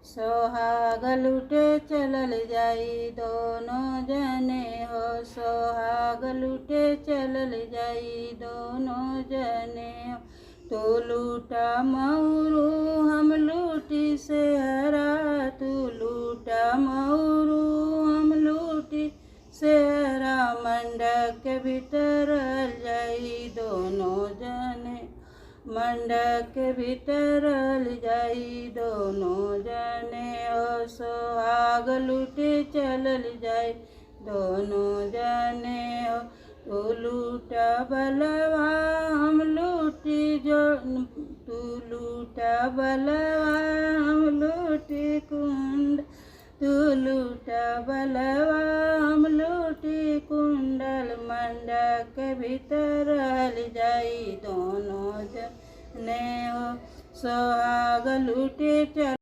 सोहाग लूटे चलल जाई दोनों जने हो। सोहाग लूटे चलल जाई दोनों जने हो। तू लूटा मऊरू हम लूटी सेहरा, तू लूटा मऊरू हम लूटी सेहरा। मंडक के भीतर जाई दोनों जने, मंडक के भीतर जाई दोनों जने हो। सोहाग लूटे चलल जाई दोनों जने हो। तू लूटा बलवा हम लूटी जो, तू लूटा बलवा हम लूटी कुंड, तू लूटा बलवा हम लूटी कुंडल। मंडक के भीतर जाई दोनों जने हो। सोहाग लूटे चल